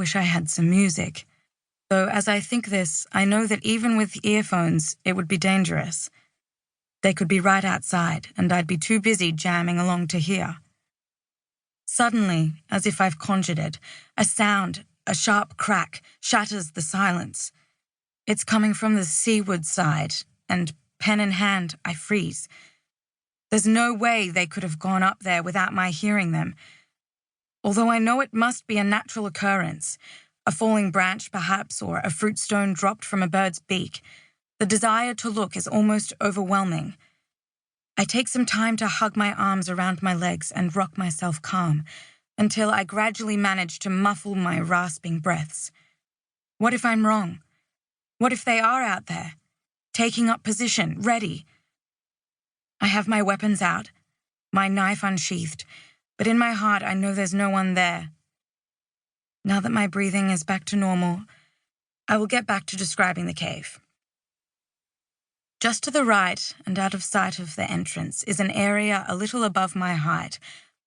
wish I had some music. Though as I think this, I know that even with earphones, it would be dangerous. They could be right outside, and I'd be too busy jamming along to hear. Suddenly, as if I've conjured it, a sound, a sharp crack, shatters the silence. It's coming from the seaward side, and, pen in hand, I freeze. There's no way they could have gone up there without my hearing them. Although I know it must be a natural occurrence, a falling branch perhaps, or a fruit stone dropped from a bird's beak, the desire to look is almost overwhelming. I take some time to hug my arms around my legs and rock myself calm, until I gradually manage to muffle my rasping breaths. What if I'm wrong? What if they are out there, taking up position, ready? I have my weapons out, my knife unsheathed, but in my heart I know there's no one there. Now that my breathing is back to normal, I will get back to describing the cave. Just to the right and out of sight of the entrance is an area a little above my height,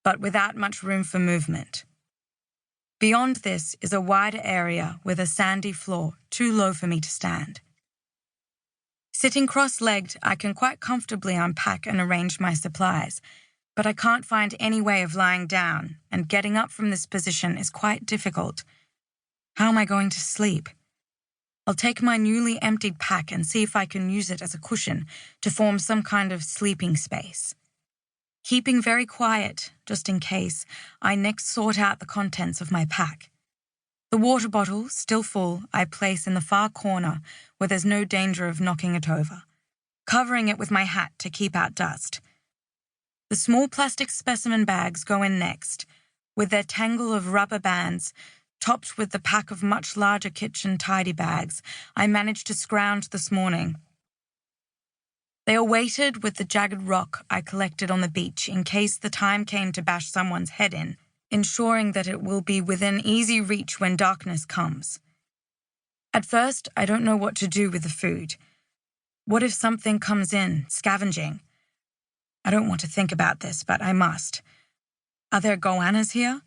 but without much room for movement. Beyond this is a wider area with a sandy floor, too low for me to stand. Sitting cross-legged, I can quite comfortably unpack and arrange my supplies, but I can't find any way of lying down, and getting up from this position is quite difficult. How am I going to sleep? I'll take my newly emptied pack and see if I can use it as a cushion to form some kind of sleeping space. Keeping very quiet, just in case, I next sort out the contents of my pack. The water bottle, still full, I place in the far corner where there's no danger of knocking it over, covering it with my hat to keep out dust. The small plastic specimen bags go in next, with their tangle of rubber bands, topped with the pack of much larger kitchen tidy bags I managed to scrounge this morning. They are weighted with the jagged rock I collected on the beach in case the time came to bash someone's head in, ensuring that it will be within easy reach when darkness comes. At first, I don't know what to do with the food. What if something comes in, scavenging? I don't want to think about this, but I must. Are there goannas here?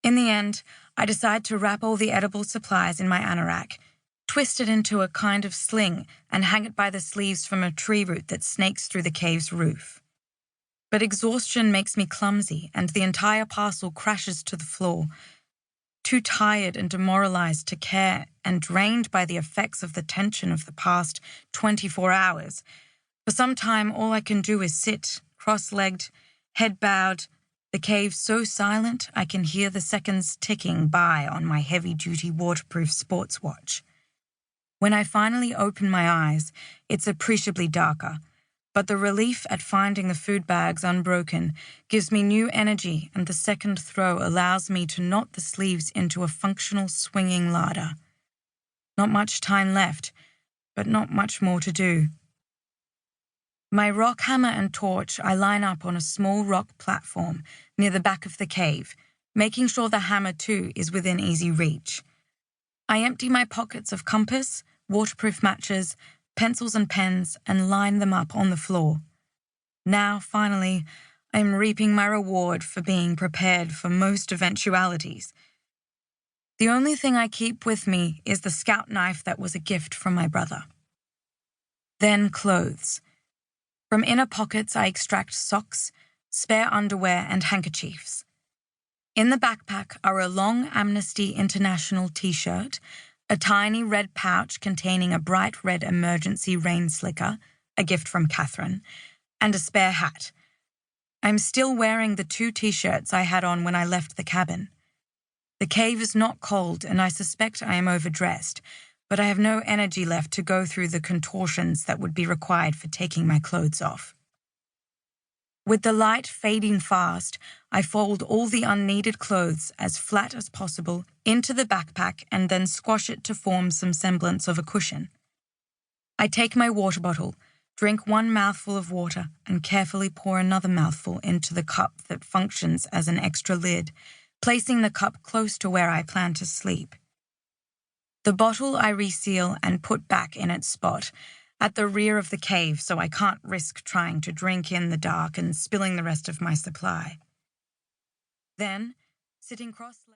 In the end, I decide to wrap all the edible supplies in my anorak, twist it into a kind of sling, and hang it by the sleeves from a tree root that snakes through the cave's roof. But exhaustion makes me clumsy, and the entire parcel crashes to the floor. Too tired and demoralized to care, and drained by the effects of the tension of the past 24 hours, for some time all I can do is sit, cross-legged, head bowed, the cave so silent I can hear the seconds ticking by on my heavy-duty waterproof sports watch. When I finally open my eyes, it's appreciably darker, but the relief at finding the food bags unbroken gives me new energy, and the second throw allows me to knot the sleeves into a functional swinging larder. Not much time left, but not much more to do. My rock hammer and torch I line up on a small rock platform near the back of the cave, making sure the hammer too is within easy reach. I empty my pockets of compass, waterproof matches, pencils and pens, and line them up on the floor. Now, finally, I am reaping my reward for being prepared for most eventualities. The only thing I keep with me is the scout knife that was a gift from my brother. Then clothes. From inner pockets I extract socks, spare underwear, and handkerchiefs. In the backpack are a long Amnesty International t-shirt, a tiny red pouch containing a bright red emergency rain slicker, a gift from Catherine, and a spare hat. I'm still wearing the 2 t-shirts I had on when I left the cabin. The cave is not cold, and I suspect I am overdressed, but I have no energy left to go through the contortions that would be required for taking my clothes off. With the light fading fast, I fold all the unneeded clothes as flat as possible into the backpack and then squash it to form some semblance of a cushion. I take my water bottle, drink 1 mouthful of water, and carefully pour another mouthful into the cup that functions as an extra lid, placing the cup close to where I plan to sleep. The bottle I reseal and put back in its spot, at the rear of the cave, so I can't risk trying to drink in the dark and spilling the rest of my supply. Then, sitting cross-legged,